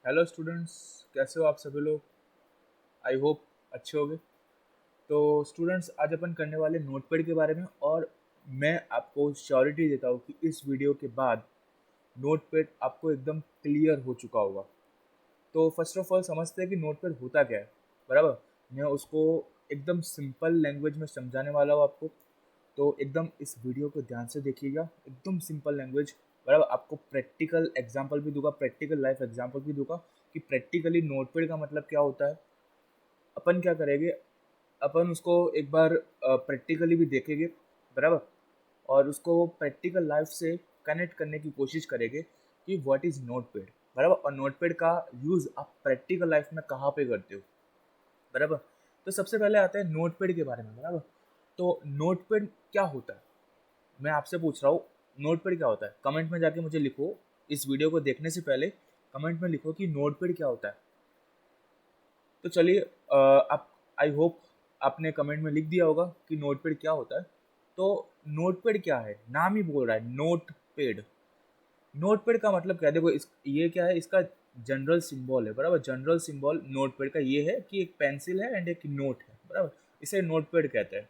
Hello students, कैसे हो आप सभी लोग। आई होप अच्छे होगे। तो स्टूडेंट्स, आज अपन करने वाले नोटपैड के बारे में। और मैं आपको श्योरिटी देता हूँ कि इस वीडियो के बाद नोटपैड आपको एकदम क्लियर हो चुका होगा। तो फर्स्ट ऑफ ऑल समझते हैं कि नोटपैड होता क्या है। बराबर, मैं उसको एकदम सिंपल लैंग्वेज में समझाने वाला हूँ आपको। तो एकदम इस वीडियो को ध्यान से देखिएगा, एकदम सिंपल लैंग्वेज। बराबर, आपको प्रैक्टिकल एग्जांपल भी दूंगा, प्रैक्टिकल लाइफ एग्जांपल भी दूंगा कि प्रैक्टिकली नोटपैड का मतलब क्या होता है। अपन क्या करेंगे, अपन उसको एक बार प्रैक्टिकली भी देखेंगे। बराबर, और उसको प्रैक्टिकल लाइफ से कनेक्ट करने की कोशिश करेंगे कि व्हाट इज़ नोटपैड। बराबर, और नोटपैड का यूज़ आप प्रैक्टिकल लाइफ में कहाँ पे करते हो। बराबर, तो सबसे पहले आता है नोटपैड के बारे में। बराबर, तो नोटपैड क्या होता है, मैं आपसे पूछ रहा हूँ। नोटपैड क्या होता है, कमेंट में जाके मुझे लिखो। इस वीडियो को देखने से पहले कमेंट में लिखो कि नोटपैड क्या होता है। तो चलिए, आप, आई होप आपने कमेंट में लिख दिया होगा कि नोटपैड क्या होता है। तो नोटपैड क्या है, नाम ही बोल रहा है नोटपैड। नोटपैड का मतलब क्या है, देखो इस ये क्या है, इसका जनरल सिंबल है। बराबर, जनरल सिंबल नोटपैड का ये है कि एक पेंसिल है एंड एक नोट है। बराबर, इसे नोटपैड कहते हैं।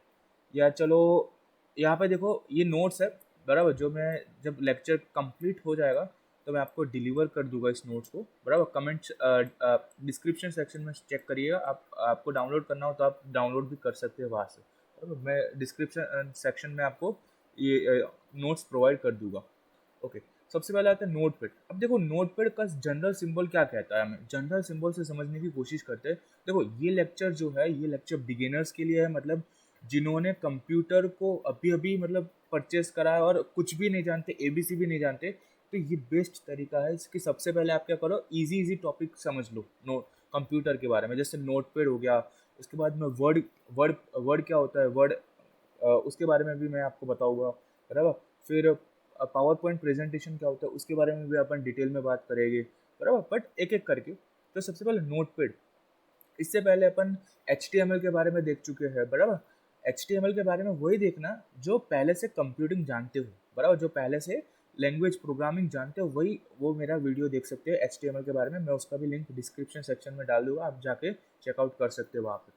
या चलो, यहाँ पे देखो ये नोट्स है। बराबर, जो मैं जब लेक्चर कंप्लीट हो जाएगा तो मैं आपको डिलीवर कर दूंगा इस नोट्स को। बराबर, कमेंट डिस्क्रिप्शन सेक्शन में चेक करिएगा। आपको डाउनलोड करना हो तो आप डाउनलोड भी कर सकते हैं वहाँ से। बराबर, मैं डिस्क्रिप्शन सेक्शन में आपको ये नोट्स प्रोवाइड कर दूंगा। ओके, सबसे पहले आता है नोटपैड। अब देखो नोटपैड का जनरल सिंबल क्या कहता है, हमें जनरल सिंबल से समझने की कोशिश करते हैं। देखो ये लेक्चर जो है, ये लेक्चर बिगिनर्स के लिए है। मतलब जिन्होंने कंप्यूटर को अभी अभी मतलब परचेस करा है और कुछ भी नहीं जानते, एबीसी भी नहीं जानते, तो ये बेस्ट तरीका है इसकी। सबसे पहले आप क्या करो, इजी इजी टॉपिक समझ लो नो कंप्यूटर के बारे में। जैसे नोटपैड हो गया, उसके बाद में वर्ड वर्ड वर्ड क्या होता है, वर्ड उसके बारे में भी मैं आपको बताऊंगा। बराबर, फिर पावर पॉइंट प्रेजेंटेशन क्या होता है उसके बारे में भी अपन डिटेल में बात करेंगे। बराबर, बट एक एक करके। तो सबसे पहले नोटपैड। इससे पहले अपन एच के बारे में देख चुके हैं। बराबर, एच के बारे में वही देखना जो पहले से कंप्यूटिंग जानते हो। बराबर, जो पहले से लैंग्वेज प्रोग्रामिंग जानते हो वही वो मेरा वीडियो देख सकते हो एच के बारे में। मैं उसका भी लिंक डिस्क्रिप्शन सेक्शन में डाल दूंगा, आप जाके चेकआउट कर सकते हो वहाँ पे।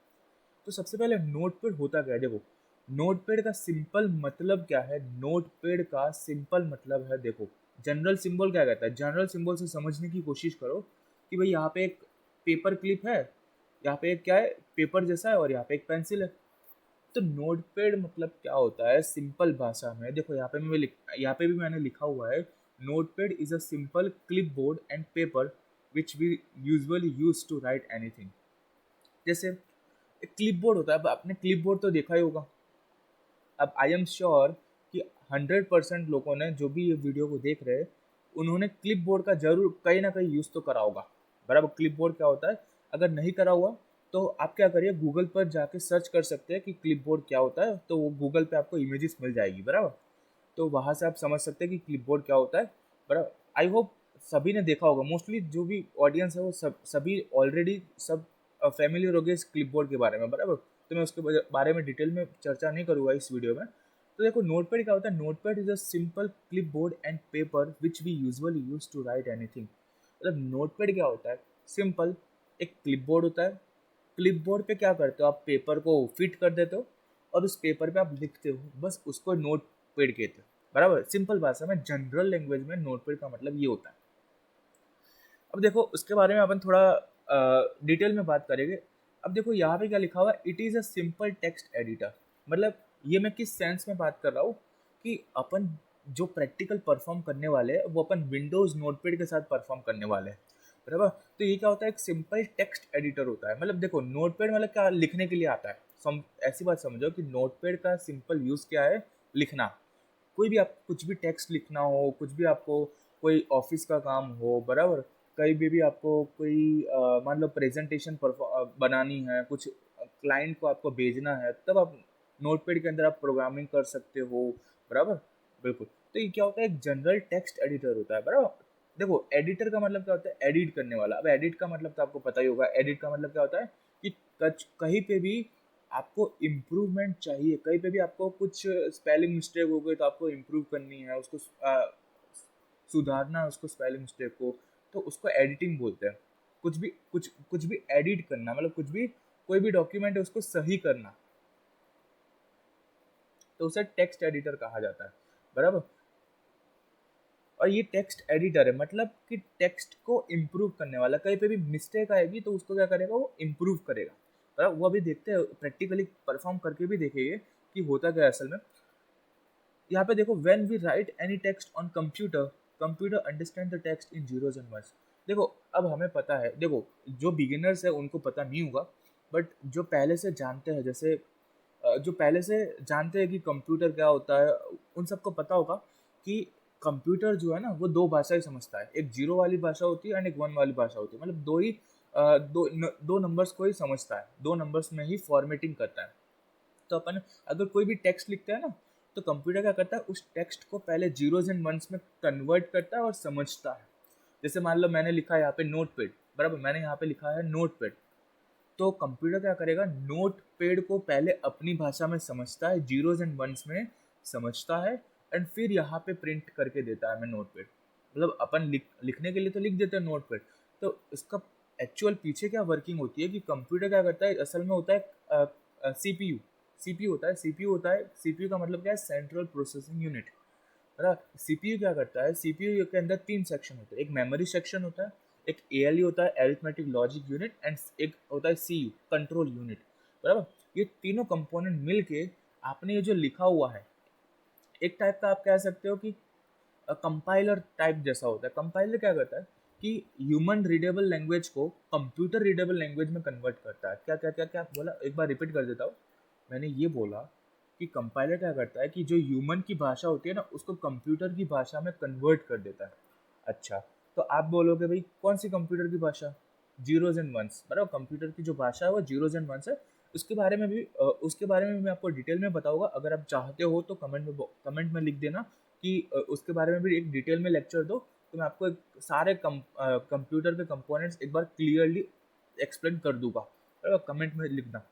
तो सबसे पहले नोटपैड होता क्या है, देखो नोटपैड का सिंपल मतलब क्या है। नोटपैड का सिंपल मतलब है, देखो जनरल सिंबल क्या कहता है, जनरल सिंबल से समझने की कोशिश करो कि भाई यहाँ पे एक पेपर क्लिप है, यहाँ पे एक क्या है, पेपर जैसा है, और यहाँ पे एक पेंसिल है। तो नोटपैड मतलब क्या होता है सिंपल भाषा में, देखो यहाँ पे भी मैंने लिखा हुआ है। Notepad is a simple clipboard and paper which we usually use to write anything. जैसे एक क्लिपबोर्ड होता है, अब आपने क्लिपबोर्ड तो देखा ही होगा। अब आई एम श्योर कि 100% लोगों ने जो भी ये वीडियो को देख रहे हैं, उन्होंने क्लिपबोर्ड का जरूर कहीं ना कहीं यूज़ तो करा होगा। बराबर, क्लिपबोर्ड क्या होता है, अगर नहीं करा हुआ तो आप क्या करिए, गूगल पर जाके सर्च कर सकते हैं कि क्लिपबोर्ड क्या होता है, तो वो गूगल पे आपको इमेजेस मिल जाएगी। बराबर, तो वहाँ से आप समझ सकते हैं कि क्लिपबोर्ड क्या होता है। बराबर, आई होप सभी ने देखा होगा, मोस्टली जो भी ऑडियंस है वो सभी ऑलरेडी सब फैमिलियर हो गए इस क्लिपबोर्ड के बारे में। बराबर, तो मैं उसके बारे में डिटेल में चर्चा नहीं करूँगा इस वीडियो में। तो देखो नोटपैड क्या होता है, notepad is a simple clipboard and paper which we usually use to write anything. मतलब नोटपैड क्या होता है, सिंपल एक क्लिपबोर्ड होता है। क्लिपबोर्ड पे क्या करते हो, आप पेपर को फिट कर देते हो और उस पेपर पे आप लिखते हो, बस उसको नोटपैड कहते हो। बराबर, सिंपल भाषा में जनरल लैंग्वेज में नोटपैड का मतलब ये होता है। अब देखो उसके बारे में अपन थोड़ा डिटेल में बात करेंगे। अब देखो यहाँ पे क्या लिखा हुआ है, it is a simple text editor. मतलब ये मैं किस सेंस में बात कर रहा हूँ कि अपन जो प्रैक्टिकल परफॉर्म करने वाले हैं वो अपन विंडोज़ नोटपैड के साथ परफॉर्म करने वाले हैं। बराबर, तो ये क्या होता है, एक सिंपल टेक्स्ट एडिटर होता है। मतलब देखो नोटपैड मतलब क्या, लिखने के लिए आता है। ऐसी बात समझो कि नोटपैड का सिंपल यूज़ क्या है, लिखना। कोई भी आप कुछ भी टेक्स्ट लिखना हो, कुछ भी आपको कोई ऑफिस का काम हो। बराबर, कहीं भी आपको कोई मान लो प्रेजेंटेशन बनानी है, कुछ क्लाइंट को आपको भेजना है, तब आप नोटपैड के अंदर आप प्रोग्रामिंग कर सकते हो। बराबर, बिल्कुल। तो ये क्या होता है, एक जनरल टेक्स्ट एडिटर होता है। बराबर, देखो एडिटर का मतलब क्या होता है, एडिट करने वाला। अब एडिट का मतलब तो आपको पता ही होगा, एडिट का मतलब क्या होता है कि कहीं पे भी आपको इम्प्रूवमेंट चाहिए, कहीं पे भी आपको कुछ स्पेलिंग मिस्टेक हो गई तो आपको इम्प्रूव करनी है, उसको सुधारना है उसको, स्पेलिंग मिस्टेक को, तो उसको एडिटिंग बोलते हैं। कुछ भी एडिट करना, मतलब कुछ भी कोई भी डॉक्यूमेंट है उसको सही करना, तो उसे टेक्स्ट एडिटर कहा जाता है, बराबर। और ये टेक्स्ट एडिटर है, मतलब कि टेक्स्ट को इम्प्रूव करने वाला, कहीं पे भी मिस्टेक आएगी तो उसको क्या करेगा, वो इम्प्रूव करेगा, बराबर। वो अभी देखते हैं, प्रैक्टिकली परफॉर्म करके भी देखेंगे कि होता क्या है असल में। यहाँ पे देखो, when we write any text on computer, computer understand the text in zeros and ones. देखो अब हमें पता है, देखो जो बिगिनर्स है उनको पता नहीं होगा, बट जो पहले से जानते हैं, जैसे जो पहले से जानते हैं कि कंप्यूटर क्या होता है, उन सबको पता होगा कि कंप्यूटर जो है ना वो दो भाषा ही समझता है, एक जीरो वाली भाषा होती है एंड एक वन वाली भाषा होती है, मतलब दो नंबर्स को ही समझता है, दो नंबर्स में ही फॉर्मेटिंग करता है। तो अपन अगर कोई भी टेक्स्ट लिखते हैं ना, तो कंप्यूटर क्या करता है, उस टेक्स्ट को पहले जीरोज एंड वंस में कन्वर्ट करता है और समझता है। जैसे मान लो मैंने लिखा है यहाँ पे नोट पैड, बराबर, मैंने यहाँ पे लिखा है नोट पैड, तो कंप्यूटर क्या करेगा, नोट पैड को पहले अपनी भाषा में समझता है, जीरोज एंड वंस में समझता है, एंड फिर यहाँ पे प्रिंट करके देता है हमें नोट पैड। मतलब अपन लिखने के लिए तो लिख देते हैं नोट पैड, तो इसका एक्चुअल पीछे क्या वर्किंग होती है कि कंप्यूटर क्या करता है, असल में होता है सीपीयू। सीपीयू होता है, सीपीयू होता है, सीपीयू का मतलब क्या है, सेंट्रल प्रोसेसिंग यूनिट। सीपीयू क्या करता है, सीपीयू के अंदर तीन सेक्शन होते हैं, एक मेमोरी सेक्शन होता है, एक एएलयू होता है, अरिथमेटिक लॉजिक यूनिट, एंड एक होता है सीयू, कंट्रोल यूनिट, बराबर। ये तीनों कंपोनेंट मिलके आपने ये जो लिखा हुआ है, एक टाइप का आप कह सकते हो कि कंपाइलर टाइप जैसा होता है। कंपाइलर क्या करता है कि ह्यूमन रीडेबल लैंग्वेज को कंप्यूटर रीडेबल लैंग्वेज में कन्वर्ट करता है। क्या क्या क्या क्या बोला, एक बार रिपीट कर देता हूँ। मैंने ये बोला कि कंपाइलर क्या करता है कि जो ह्यूमन की भाषा होती है ना, उसको कंप्यूटर की भाषा में कन्वर्ट कर देता है। अच्छा, तो आप बोलोगे भाई कौन सी कंप्यूटर की भाषा, जीरोज एंड वंस, बराबर। कंप्यूटर की जो भाषा है वो जीरोज एंड वंस है। उसके बारे में मैं आपको डिटेल में बताऊंगा। अगर आप चाहते हो तो कमेंट में लिख देना कि उसके बारे में भी एक डिटेल में लेक्चर दो, तो मैं आपको सारे कंप्यूटर के कंपोनेंट्स एक बार क्लियरली एक्सप्लेन कर दूंगा, बराबर। कमेंट में लिखना।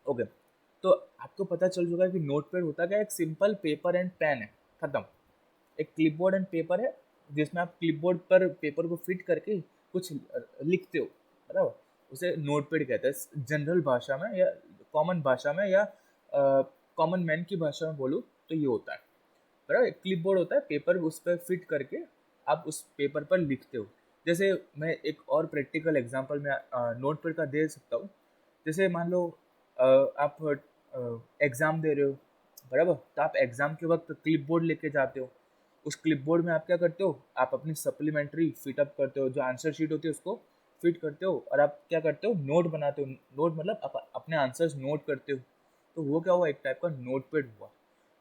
ओके, तो आपको पता चल चुका है कि नोटपैड होता क्या है, एक सिंपल पेपर एंड पेन है, खत्म। एक क्लिपबोर्ड एंड पेपर है, जिसमें आप क्लिपबोर्ड पर पेपर को फिट करके कुछ लिखते हो, बराबर। उसे नोटपैड कहते हैं जनरल भाषा में, या कॉमन भाषा में, या कॉमन मैन की भाषा में बोलूँ तो ये होता है, बराबर। एक क्लिपबोर्ड होता है, पेपर उस पर फिट करके आप उस पेपर पर लिखते हो। जैसे मैं एक और प्रैक्टिकल एग्जांपल में नोटपैड का दे सकता हूँ। जैसे मान लो आप एग्ज़ाम दे रहे हो, बराबर, तो आप एग्ज़ाम के वक्त क्लिपबोर्ड लेके जाते हो। उस क्लिपबोर्ड में आप क्या करते हो, आप अपनी सप्लीमेंट्री फिटअप करते हो, जो आंसर शीट होती है उसको फिट करते हो, और आप क्या करते हो, नोट बनाते हो। नोट मतलब आप अपने आंसर्स नोट करते हो। तो वो क्या हुआ, एक टाइप का नोटपैड हुआ,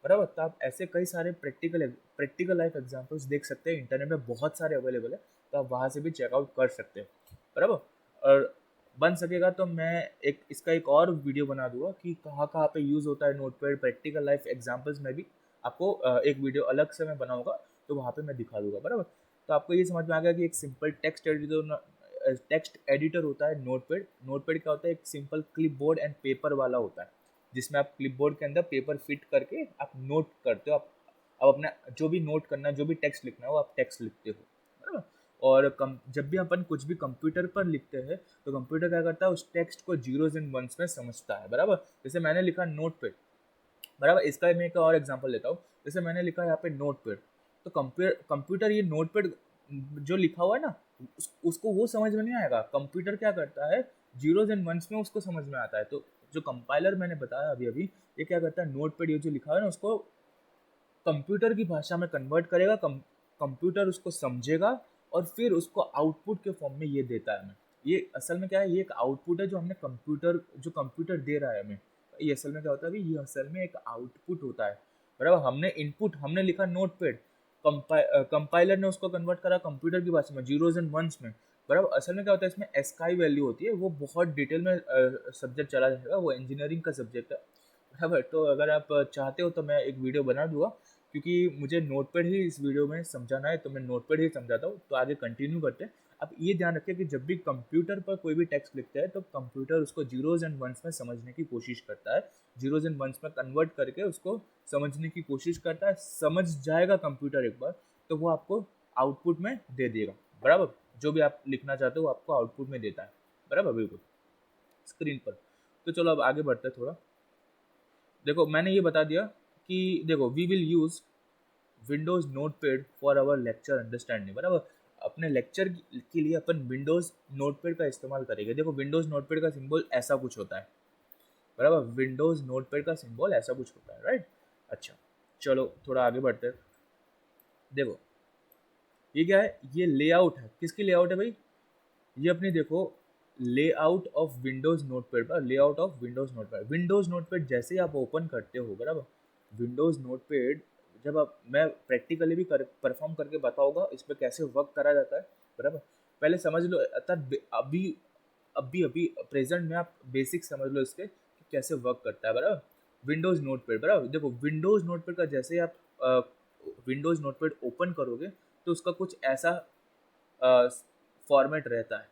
बराबर। तो आप ऐसे कई सारे प्रैक्टिकल लाइफ एग्जांपल्स देख सकते हैं, इंटरनेट में बहुत सारे अवेलेबल है, तो आप वहाँ से भी चेकआउट कर सकते हैं, बराबर। और बन सकेगा तो मैं इसका एक और वीडियो बना दूंगा कि कहाँ कहाँ पे यूज़ होता है नोटपैड, प्रैक्टिकल लाइफ एग्जांपल्स में भी आपको एक वीडियो अलग से मैं बनाऊंगा, तो वहाँ पे मैं दिखा दूंगा, बराबर। तो आपको ये समझ में आ गया कि एक सिंपल टेक्स्ट एडिटर होता है नोटपैड। नोटपैड क्या होता है, एक सिंपल क्लिपबोर्ड एंड पेपर वाला होता है, जिसमें आप क्लिपबोर्ड के अंदर पेपर फिट करके आप नोट करते हो। आप अपना जो भी नोट करना है, जो भी टेक्स्ट लिखना है, वो आप टेक्स्ट लिखते हो, बराबर। और जब भी अपन कुछ भी कंप्यूटर पर लिखते हैं, तो कंप्यूटर क्या करता है, उस टेक्स्ट को जीरोज एंड वंस में समझता है, बराबर। जैसे मैंने लिखा नोट पैड, बराबर। इसका मैं एक और एग्जांपल लेता हूँ। जैसे मैंने लिखा यहाँ पे नोट पैड, तो कंप्यूटर ये नोट पैड जो लिखा हुआ है ना, उसको वो समझ में नहीं आएगा। कंप्यूटर क्या करता है, जीरोज एंड वंस में उसको समझ में आता है। तो जो कंपाइलर मैंने बताया अभी अभी, ये क्या करता है, नोट पैड ये जो लिखा है ना, उसको कंप्यूटर की भाषा में कन्वर्ट करेगा, कंप्यूटर उसको समझेगा, और फिर उसको आउटपुट के फॉर्म में ये देता है हमें। ये असल में क्या है, ये एक आउटपुट है जो कंप्यूटर दे रहा है हमें। ये असल में क्या होता है अभी, ये असल में एक आउटपुट होता है, बराबर। हमने लिखा नोट पैड, कंपाइलर ने उसको कन्वर्ट करा कंप्यूटर की भाषा में, जीरोज एंड वंस में, बराबर। असल में क्या होता है, इसमें एस्काई वैल्यू होती है, वो बहुत डिटेल में सब्जेक्ट चला जाएगा, वो इंजीनियरिंग का सब्जेक्ट है, बराबर। तो अगर आप चाहते हो तो मैं एक वीडियो बना दूंगा, क्योंकि मुझे नोटपैड ही इस वीडियो में समझाना है, तो मैं नोटपैड ही समझाता हूँ। तो आगे कंटिन्यू करते हैं। आप ये ध्यान रखें कि जब भी कंप्यूटर पर कोई भी टेक्स्ट लिखता है, तो कंप्यूटर उसको जीरोज एंड वंस में समझने की कोशिश करता है, जीरोज एंड वंस में कन्वर्ट करके उसको समझने की कोशिश करता है। समझ जाएगा कंप्यूटर एक बार, तो वो आपको आउटपुट में दे देगा, बराबर। जो भी आप लिखना चाहते हो वो आपको आउटपुट में देता है, बराबर, बिल्कुल स्क्रीन पर। तो चलो अब आगे बढ़ते हैं थोड़ा। देखो मैंने ये बता दिया कि देखो we will use Windows notepad for our lecture understanding, बराबर। अपने लेक्चर के लिए अपन विंडोज नोटपैड का इस्तेमाल करेंगे। देखो विंडोज नोटपैड का सिंबल ऐसा कुछ होता है, बराबर, विंडोज नोटपैड का सिंबल ऐसा कुछ होता है, राइट। अच्छा चलो थोड़ा आगे बढ़ते हैं। देखो ये क्या है, ये लेआउट है, किसकी लेआउट है भाई, ये अपनी देखो लेआउट ऑफ विंडोज नोटपैड पर, layout of Windows notepad. Windows notepad जैसे ही आप ओपन करते हो, बराबर, विंडोज नोटपैड जब आप, मैं प्रैक्टिकली भी परफॉर्म करके बताऊंगा इस पर कैसे वर्क करा जाता है, बराबर। पहले समझ लो, अर्थात अभी अभी अभी प्रेजेंट में आप बेसिक समझ लो इसके कि कैसे वर्क करता है, बराबर। विंडोज नोटपैड, बराबर, देखो विंडोज नोटपैड का जैसे ही आप विंडोज नोटपैड ओपन करोगे तो उसका कुछ ऐसा फॉर्मेट रहता है।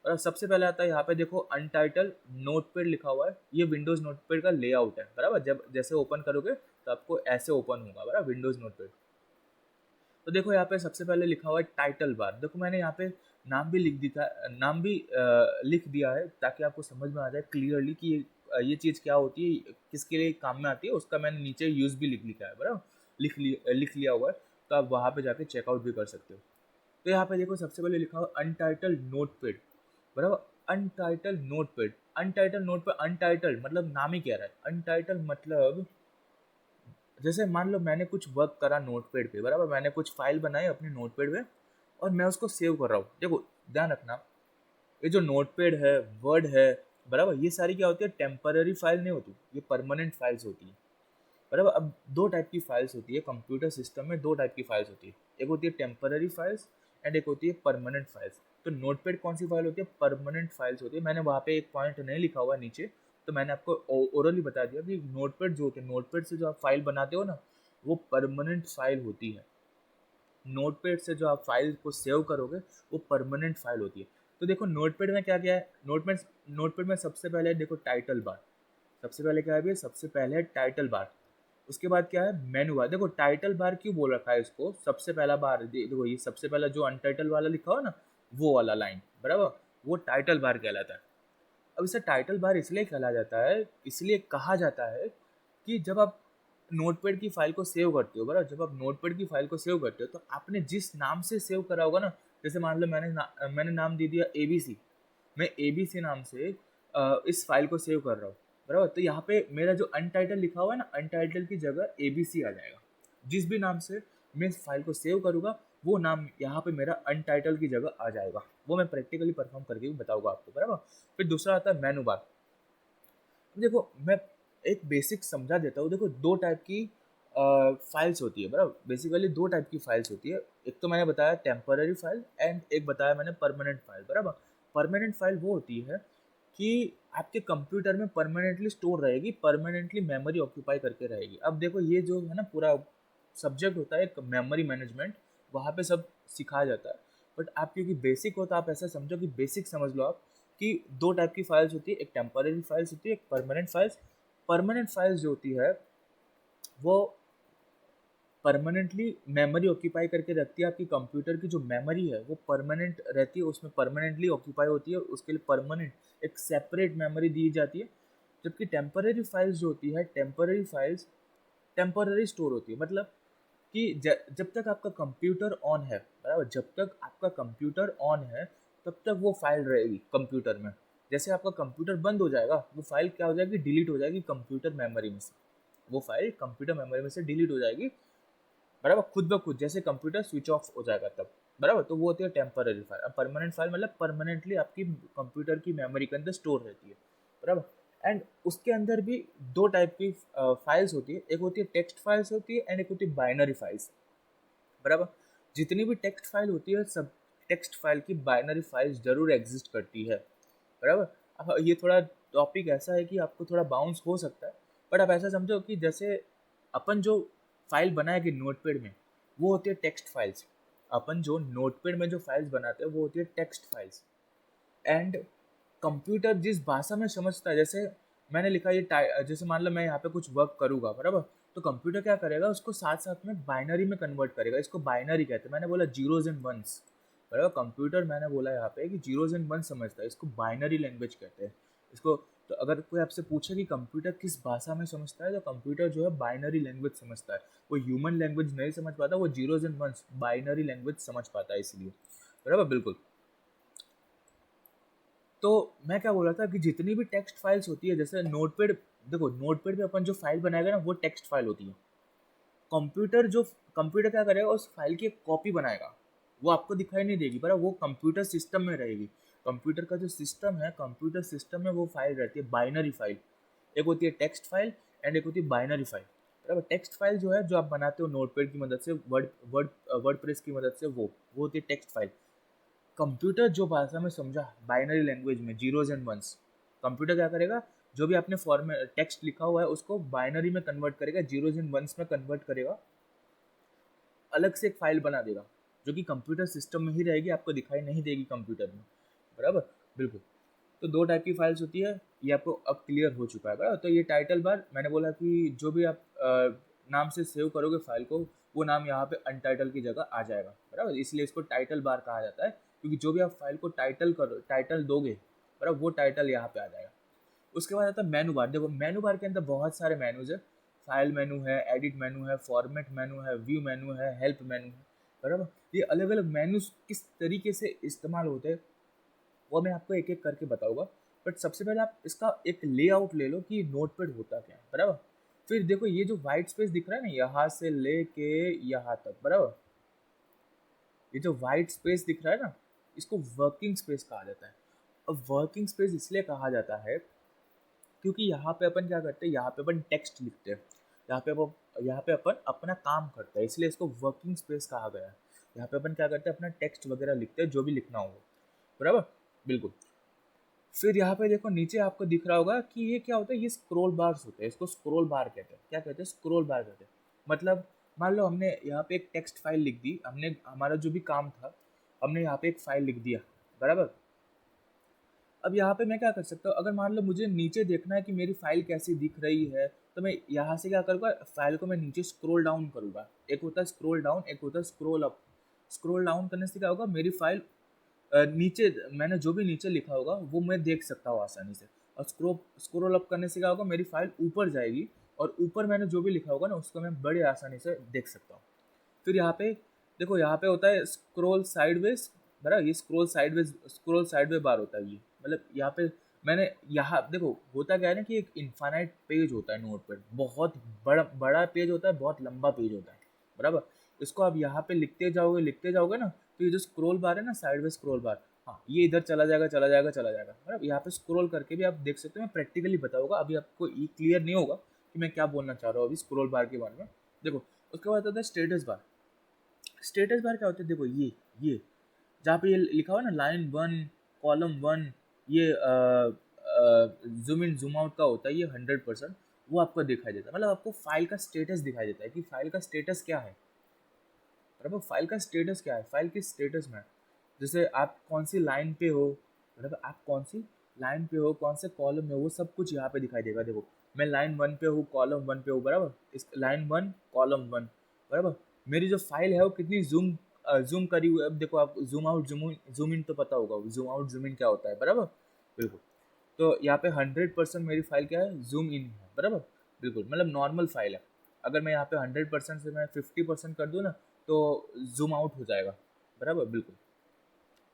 और सबसे पहले आता है यहाँ पे देखो अनटाइटल नोटपैड लिखा हुआ है, ये विंडोज नोटपैड का लेआउट है, बराबर। जब जैसे ओपन करोगे तो आपको ऐसे ओपन होगा, बराबर, विंडोज नोटपैड। तो देखो यहाँ पे सबसे पहले लिखा हुआ है टाइटल बार। देखो मैंने यहाँ पे नाम भी लिख दिया है ताकि आपको समझ में आ जाए क्लियरली कि ये चीज़ क्या होती है, किसके लिए काम में आती है, उसका मैंने नीचे यूज़ भी लिखा है, बराबर, लिख लिया हुआ है। तो आप वहाँ पे जाके चेकआउट भी कर सकते हो। तो यहाँ पे देखो सबसे पहले लिखा हुआ अनटाइटल्ड नोटपैड, बराबर, untitled notepad. Untitled notepad, untitled मतलब नाम ही कह रहा है, अनटाइटल्ड मतलब जैसे मान लो मैंने कुछ वर्क करा नोटपैड पे, बराबर, मैंने कुछ फाइल बनाई अपने नोटपैड पे और मैं उसको सेव कर रहा हूँ। देखो ध्यान रखना, ये जो नोटपैड है, वर्ड है, बराबर, ये सारी क्या होती है, टेम्पररी फाइल नहीं होती, ये परमानेंट फाइल्स होती है, बराबर। अब दो टाइप की फाइल्स होती है कंप्यूटर सिस्टम में, दो टाइप की फाइल्स होती है, एक होती है टेम्पररी फाइल्स एंड एक होती है परमानेंट फाइल्स। तो नोटपैड कौन सी फाइल होती है, परमानेंट फाइल्स होती है। मैंने वहाँ पे एक पॉइंट नहीं लिखा हुआ नीचे, तो मैंने आपको ओरली बता दिया कि नोटपैड जो होते हैं, नोटपैड से जो आप फाइल बनाते हो ना, वो परमानेंट फाइल होती है। नोटपैड से जो आप फाइल को सेव करोगे वो परमानेंट फाइल होती है। तो देखो नोटपैड में क्या क्या है, नोटपैड में सबसे पहले देखो टाइटल बार, सबसे पहले क्या है भैया, सबसे पहले है टाइटल बार। उसके बाद क्या है, मेनू बार। देखो टाइटल बार क्यों बोल रखा है इसको, सबसे पहला बार देखो, ये सबसे पहला जो अनटाइटल वाला लिखा हो ना, वो वाला लाइन, बराबर, वो टाइटल बार कहलाता है। अब इसे टाइटल बार इसलिए कहला जाता है, इसलिए कहा जाता है कि जब आप नोटपैड की फाइल को सेव करते हो, बराबर, जब आप नोटपैड की फाइल को सेव करते हो तो आपने जिस नाम से सेव करा होगा ना, जैसे मान लो मैंने नाम दे दिया ABC, मैं ABC नाम से इस फाइल को सेव कर रहा हूँ, बराबर। तो यहाँ पे मेरा जो अनटाइटल लिखा हुआ है ना, अनटाइटल की जगह ABC आ जाएगा। जिस भी नाम से मैं इस फाइल को सेव करूँगा वो नाम यहाँ पे मेरा अनटाइटल की जगह आ जाएगा। वो मैं प्रैक्टिकली परफॉर्म करके भी बताऊंगा आपको, बराबर। फिर दूसरा आता है मेनू बार। देखो मैं एक बेसिक समझा देता हूँ। देखो दो टाइप की फाइल्स होती है, बराबर, बेसिकली दो टाइप की फाइल्स होती है। एक तो मैंने बताया टेम्पररी फाइल एंड एक बताया मैंने परमानेंट फाइल, बराबर। परमानेंट फाइल वो होती है कि आपके कंप्यूटर में परमानेंटली स्टोर रहेगी, परमानेंटली मेमोरी ऑक्यूपाई करके रहेगी। अब देखो ये जो है ना पूरा सब्जेक्ट होता है एक मेमोरी मैनेजमेंट, वहाँ पे सब सिखाया जाता है। बट आप क्योंकि बेसिक हो तो आप ऐसा समझो कि बेसिक समझ लो आप कि दो टाइप की फाइल्स होती है, एक टेम्पररी फाइल्स होती है, एक परमानेंट फाइल्स। परमानेंट फाइल्स जो होती है वो परमानेंटली मेमोरी ऑक्यूपाई करके रखती है। आपकी कंप्यूटर की जो मेमोरी है वो परमानेंट रहती है, उसमें परमानेंटली ऑक्यूपाई होती है, उसके लिए परमानेंट एक सेपरेट मेमोरी दी जाती है। जबकि टेम्पररी फाइल्स जो होती है, टेम्पररी फाइल्स टेम्पररी स्टोर होती है। मतलब कि जब तक आपका कंप्यूटर ऑन है, बराबर, जब तक आपका कंप्यूटर ऑन है तब तक वो फाइल रहेगी कंप्यूटर में। जैसे आपका कंप्यूटर बंद हो जाएगा वो फाइल क्या हो जाएगी, डिलीट हो जाएगी कंप्यूटर मेमोरी में से, वो फाइल कंप्यूटर मेमोरी में से डिलीट हो जाएगी, बराबर, खुद ब खुद, जैसे कंप्यूटर स्विच ऑफ हो जाएगा तब, बराबर। तो वो होती है टेम्पररी फाइल। अब परमानेंट फाइल मतलब परमानेंटली आपकी कंप्यूटर की मेमोरी के अंदर स्टोर रहती है, बराबर। एंड उसके अंदर भी दो टाइप की फाइल्स होती है, एक होती है टेक्स्ट फाइल्स होती है एंड एक होती है बाइनरी फाइल्स, बराबर। जितनी भी टेक्स्ट फाइल होती है सब टेक्स्ट फाइल की बाइनरी फाइल्स जरूर एग्जिस्ट करती है, बराबर। अब ये थोड़ा टॉपिक ऐसा है कि आपको थोड़ा बाउंस हो सकता है, बट आप ऐसा समझो कि जैसे अपन जो फाइल बनाएंगे नोटपैड में वो होती है टेक्स्ट फाइल्स। अपन जो नोटपैड में जो फाइल्स बनाते हैं वो होती है टेक्स्ट फाइल्स। एंड कंप्यूटर जिस भाषा में समझता है, जैसे मैंने लिखा ये जैसे मान लो मैं यहाँ पे कुछ वर्क करूँगा, बराबर, तो कंप्यूटर क्या करेगा उसको साथ साथ में बाइनरी में कन्वर्ट करेगा, इसको बाइनरी कहते हैं। मैंने बोला जीरोज एंड वंस, बराबर। कंप्यूटर मैंने बोला यहाँ पे कि जीरोज एंड वन समझता है, इसको बाइनरी लैंग्वेज कहते हैं इसको। तो अगर कोई आपसे पूछे कि कंप्यूटर किस भाषा में समझता है, तो कंप्यूटर जो है बाइनरी लैंग्वेज समझता है। वो ह्यूमन लैंग्वेज नहीं समझ पाता, वो zeros and ones binary language समझ पाता है, इसलिए। बराबर, बिल्कुल। तो मैं क्या बोल रहा था कि जितनी भी टेक्स्ट फाइल्स होती है, जैसे नोटपैड, देखो नोटपैड पे अपन जो फाइल बनाएगा ना, वो टेक्स्ट फाइल होती है। कंप्यूटर जो कंप्यूटर क्या करेगा, उस फाइल की एक कॉपी बनाएगा, वो आपको दिखाई नहीं देगी, पर वो कंप्यूटर सिस्टम में रहेगी। कंप्यूटर का जो सिस्टम है, कंप्यूटर सिस्टम में वो फाइल रहती है बाइनरी फाइल। एक होती है टेक्स्ट फाइल एंड एक होती है बाइनरी फाइल। बराबर। टेक्स्ट फाइल जो है, जो आप बनाते हो नोटपैड की मदद से, वर्ड वर्ड वर्ड प्रेस की मदद से, वो होती है टेक्स्ट फाइल। कंप्यूटर जो भाषा में समझा, बाइनरी लैंग्वेज में, जीरोज एंड वंस, कंप्यूटर क्या करेगा, जो भी आपने फॉर्मेट टेक्स्ट लिखा हुआ है उसको बाइनरी में कन्वर्ट करेगा, जीरोज एंड वंस में कन्वर्ट करेगा, अलग से एक फाइल बना देगा, जो कि कंप्यूटर सिस्टम में ही रहेगी, आपको दिखाई नहीं देगी कंप्यूटर में। बराबर, बिल्कुल। तो दो टाइप की फाइल्स होती है, ये आपको अब क्लियर हो चुका है। बराबर। तो ये टाइटल बार, मैंने बोला कि जो भी आप नाम से सेव करोगे फाइल को, वो नाम यहाँ पे अनटाइटल की जगह आ जाएगा। बराबर, इसलिए इसको टाइटल बार कहा जाता है, क्योंकि जो भी आप फाइल को टाइटल दोगे, बराबर, वो टाइटल यहाँ पे आ जाएगा। उसके बाद आता है मेनू बार। देखो मेनू बार के अंदर बहुत सारे मेनूज है। फाइल मेनू है, एडिट मेनू है, फॉर्मेट मेनू है, व्यू मेनू है, हेल्प मेनू है। बराबर। ये अलग अलग मेनूज किस तरीके से इस्तेमाल होते हैं, वो मैं आपको एक एक करके बताऊंगा। बट सबसे पहले आप इसका एक लेआउट ले लो कि नोटपैड होता क्या है। बराबर। फिर देखो ये जो व्हाइट स्पेस दिख रहा है ना, यहाँ से लेके यहाँ तक, बराबर, ये जो व्हाइट स्पेस दिख रहा है ना, इसको वर्किंग स्पेस कहा जाता है। अब वर्किंग स्पेस इसलिए कहा जाता है क्योंकि यहाँ पे अपन क्या करते हैं, यहाँ पे अपन टेक्स्ट लिखते हैं, यहाँ पे अपन अपना काम करते हैं, इसलिए इसको वर्किंग स्पेस कहा गया है। यहाँ पे अपन क्या करते हैं, अपना टेक्स्ट वगैरह लिखते हैं, जो भी लिखना हो। बराबर, बिल्कुल। फिर यहाँ पे देखो नीचे आपको दिख रहा होगा कि ये क्या होता है, ये स्क्रोल बार्स होते हैं, इसको स्क्रोल बार कहते हैं। क्या कहते हैं, स्क्रोल बार कहते हैं। मतलब मान लो हमने यहाँ पे एक टेक्स्ट फाइल लिख दी, हमने हमारा जो भी काम था, हमने यहाँ पे एक फाइल लिख दिया। बराबर। अब यहाँ पे मैं क्या कर सकता हूँ, अगर मान लो मुझे नीचे देखना है कि मेरी फाइल कैसी दिख रही है, तो मैं यहाँ से क्या करूँगा, फाइल को मैं नीचे स्क्रॉल डाउन करूँगा। एक होता है स्क्रॉल डाउन, एक होता है स्क्रॉल अप। स्क्रॉल डाउन करने से क्या होगा, मेरी फाइल नीचे, मैंने जो भी नीचे लिखा होगा वो मैं देख सकता हूँ आसानी से। और स्क्रॉल अप करने से क्या होगा, मेरी फाइल ऊपर जाएगी, और ऊपर मैंने जो भी लिखा होगा ना, उसको मैं बड़े आसानी से देख सकता हूँ। फिर यहाँ पे देखो, यहाँ पे होता है स्क्रॉल साइडवेज। बराबर, ये स्क्रॉल साइडवे बार होता है ये। मतलब यहाँ पे मैंने, यहाँ देखो होता क्या है ना, कि एक इनफाइनाइट पेज होता है नोट पर, बहुत बड़ा बड़ा पेज होता है, बहुत लंबा पेज होता है। बराबर। इसको आप यहाँ पे लिखते जाओगे ना, तो ये जो स्क्रॉल बार है ना, साइडवे स्क्रॉल बार, हाँ, ये इधर चला जाएगा चला जाएगा चला जाएगा। बराबर, यहाँ पे स्क्रॉल करके भी आप देख सकते हो। मैं प्रैक्टिकली बताऊंगा, अभी आपको ये क्लियर नहीं होगा कि मैं क्या बोलना चाह रहा हूँ अभी स्क्रॉल बार के बारे में। देखो, उसके बाद आता है स्टेटस बार। स्टेटस बार क्या होता है, देखो ये जहाँ पे ये लिखा हुआ ना, लाइन 1, कॉलम 1, ये जूम इन जूम आउट का होता है, ये 100%, वो आपको दिखाई देता है। मतलब आपको फाइल का स्टेटस दिखाई देता है कि फाइल का स्टेटस क्या है। बराबर, फाइल का स्टेटस क्या है, फाइल किस स्टेटस में है। जैसे आप कौन सी लाइन पे हो, बराबर, आप कौन सी लाइन पे हो, कौन से कॉलम में हो, वो सब कुछ यहाँ पे दिखाई देगा। देखो मैं लाइन 1 पे हूँ, कॉलम 1 पे हूँ। बराबर, इस लाइन 1 कॉलम 1। बराबर। मेरी जो फाइल है वो कितनी जूम करी हुई है। अब देखो, आप जूम इन तो पता होगा, जूम आउट जूम इन क्या होता है। बराबर, बिल्कुल। तो यहाँ पे 100% मेरी फाइल क्या है, जूम इन है। बराबर, बिल्कुल, मतलब नॉर्मल फाइल है। अगर मैं यहाँ पे 100% से मैं 50% कर दूँ ना, तो जूम आउट हो जाएगा। बराबर, बिल्कुल।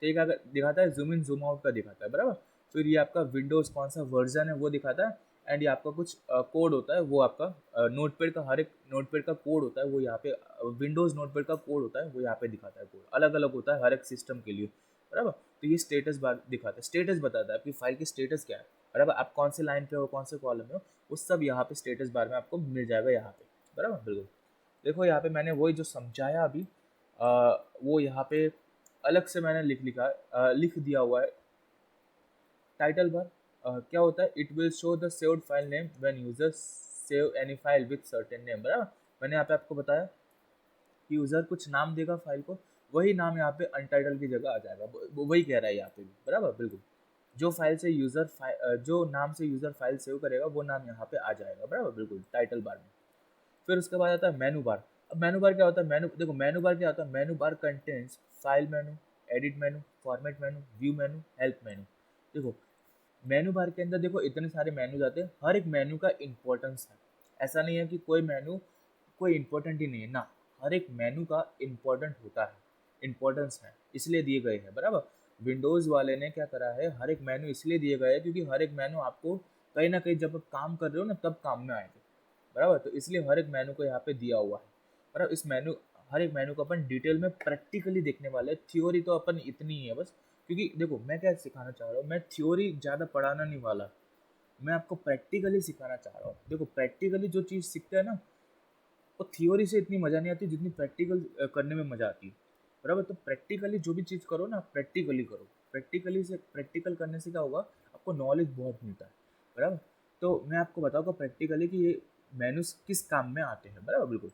तो एक अगर दिखाता है, जूम इन जूम आउट का दिखाता है। बराबर। फिर ये आपका विंडोज़ कौन सा वर्जन है वो दिखाता है। एंड ये आपका कुछ कोड होता है, वो आपका नोटपैड का, हर एक नोटपैड का कोड होता है, वो यहाँ पे विंडोज़ नोटपैड का कोड होता है, वो यहाँ पे दिखाता है। कोड अलग अलग होता है हर एक सिस्टम के लिए। बराबर। तो ये स्टेटस बार दिखाता है, स्टेटस बताता है आपकी फाइल की स्टेटस क्या है। बराबर, आप कौन से लाइन पे हो, कौन से कॉलम में हो, वो सब यहाँ पे स्टेटस बार में आपको मिल जाएगा यहाँ पे। बराबर, बिल्कुल। देखो यहाँ पे मैंने वही जो समझाया अभी, वो यहाँ पे अलग से मैंने लिख दिया हुआ है। टाइटल बार क्या होता है, it will show the saved file name when user save any file with certain name. बराबर, मैंने यहाँ पे आपको बताया कि यूजर कुछ नाम देगा फाइल को, वही नाम यहाँ पे अनटाइटल की जगह आ जाएगा। वही कह रहा है यहाँ पे भी। बराबर, बिल्कुल। जो नाम से यूजर फाइल सेव करेगा, वो नाम यहाँ पे आ जाएगा। बराबर, बिल्कुल, टाइटल बार में। फिर उसके बाद आता है मेनू बार। अब मेनू बार क्या होता है, मेनू बार क्या होता है, मेनू बार कंटेन्स फाइल मेनू, एडिट मेनू, फॉर्मेट मेनू, व्यू मेनू, हेल्प मेनू। देखो मेनू बार के अंदर देखो इतने सारे मेनूज आते हैं, हर एक मेनू का इम्पोर्टेंस है। ऐसा नहीं है कि कोई मेनू कोई इम्पोर्टेंट ही नहीं है ना, हर एक मेनू का इम्पोर्टेंट होता है, इम्पोर्टेंस है, इसलिए दिए गए हैं बराबर। विंडोज़ वाले ने क्या करा है, हर एक मेनू इसलिए दिए गए हैं क्योंकि हर एक मेनू आपको कहीं ना कहीं जब आप काम कर रहे हो ना तब काम में आएंगे बराबर। तो इसलिए हर एक मेनू को यहाँ पे दिया हुआ है बराबर। इस मेनू हर एक मेनू को अपन डिटेल में प्रैक्टिकली देखने वाले हैं, थ्योरी तो अपन इतनी ही है बस। क्योंकि देखो मैं क्या सिखाना चाह रहा हूँ, मैं थ्योरी ज़्यादा पढ़ाना नहीं वाला, मैं आपको प्रैक्टिकली सिखाना चाह रहा हूँ। देखो प्रैक्टिकली जो चीज़ सीखते हैं ना, वो थ्योरी से इतनी मज़ा नहीं आती जितनी प्रैक्टिकल करने में मज़ा आती है बराबर। तो प्रैक्टिकली जो भी चीज़ करो ना, प्रैक्टिकली करो। प्रैक्टिकल करने से क्या होगा, आपको नॉलेज बहुत मिलता है बराबर। तो मैं आपको बताऊँगा प्रैक्टिकली कि ये मेनूज किस काम में आते हैं बराबर। बिल्कुल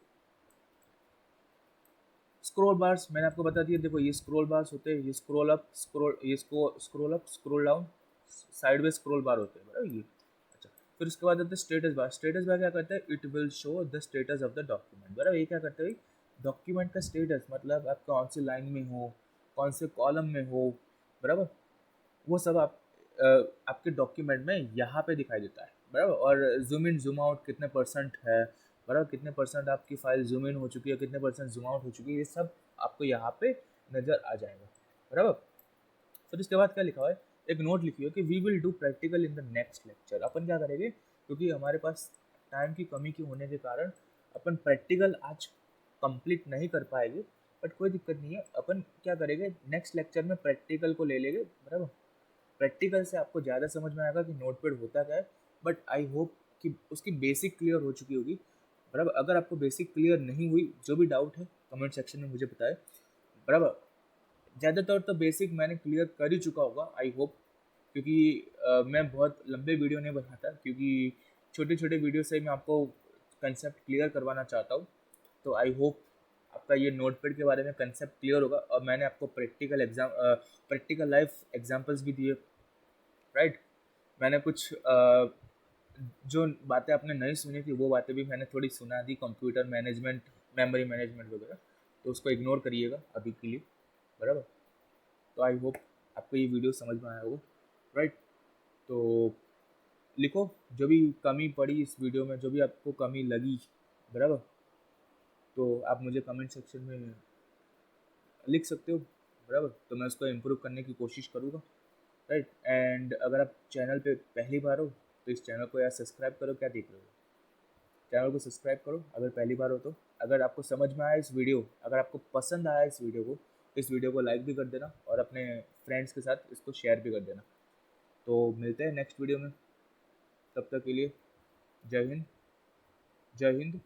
स्क्रॉल बार्स मैंने आपको बता दिया, देखो ये स्क्रॉल बार्स होते हैं, ये scroll up scroll up scroll down side में स्क्रॉल बार होते हैं बराबर ये। अच्छा फिर उसके बाद आता है स्टेटस बार। स्टेटस बार क्या करता है, it will show the status of the document बराबर। ये क्या करता है, डॉक्यूमेंट का स्टेटस मतलब आप कौन सी लाइन में हो, कौन से कॉलम में हो बराबर, वो सब अ, आपके डॉक्यूमेंट में यहाँ पे दिखाई देता है बराबर। और जूम इन जूम आउट कितने परसेंट है बराबर, कितने परसेंट आपकी फाइल जूम इन हो चुकी है, कितने परसेंट जूम आउट हो चुकी है, ये सब आपको यहाँ पे नज़र आ जाएगा बराबर। फिर उसके बाद क्या लिखा हुआ है, एक नोट लिखी हो कि we will do practical in the next lecture. अपन क्या करेंगे, क्योंकि हमारे पास टाइम की कमी के होने के कारण अपन प्रैक्टिकल आज कंप्लीट नहीं कर पाएंगे, बट कोई दिक्कत नहीं है, अपन क्या करेंगे नेक्स्ट लेक्चर में प्रैक्टिकल को ले लेंगे बराबर। प्रैक्टिकल से आपको ज़्यादा समझ में आएगा कि नोटपैड होता क्या है, बट आई होप कि उसकी बेसिक क्लियर हो चुकी होगी बराबर। अगर आपको बेसिक क्लियर नहीं हुई, जो भी डाउट है कमेंट सेक्शन में मुझे बताएं बराबर। ज़्यादातर तो बेसिक मैंने क्लियर कर ही चुका होगा आई होप, क्योंकि मैं बहुत लंबे वीडियो नहीं बनाता, क्योंकि छोटे छोटे वीडियो से मैं आपको कंसेप्ट क्लियर करवाना चाहता हूँ। तो आई होप आपका ये नोटपैड के बारे में कंसेप्ट क्लियर होगा। और मैंने आपको प्रैक्टिकल लाइफ एग्जांपल्स भी दिए राइट। मैंने कुछ जो बातें आपने नहीं सुनी थी वो बातें भी मैंने थोड़ी सुना दी, कंप्यूटर मैनेजमेंट, मेमोरी मैनेजमेंट वगैरह, तो उसको इग्नोर करिएगा अभी के लिए बराबर। तो आई होप आपको ये वीडियो समझ में आया होगा राइट। तो लिखो जो भी कमी पड़ी इस वीडियो में, जो भी आपको कमी लगी बराबर, तो आप मुझे कमेंट सेक्शन में लिख सकते हो बराबर। तो मैं उसको इम्प्रूव करने की कोशिश करूँगा राइट। एंड अगर आप चैनल पे पहली बार हो तो इस चैनल को यार सब्सक्राइब करो, क्या देख रहे हो, चैनल को सब्सक्राइब करो अगर पहली बार हो तो। अगर आपको समझ में आया इस वीडियो, अगर आपको पसंद आया इस वीडियो को, इस वीडियो को लाइक भी कर देना और अपने फ्रेंड्स के साथ इसको शेयर भी कर देना। तो मिलते हैं नेक्स्ट वीडियो में, तब तक के लिए जय हिंद, जय हिंद।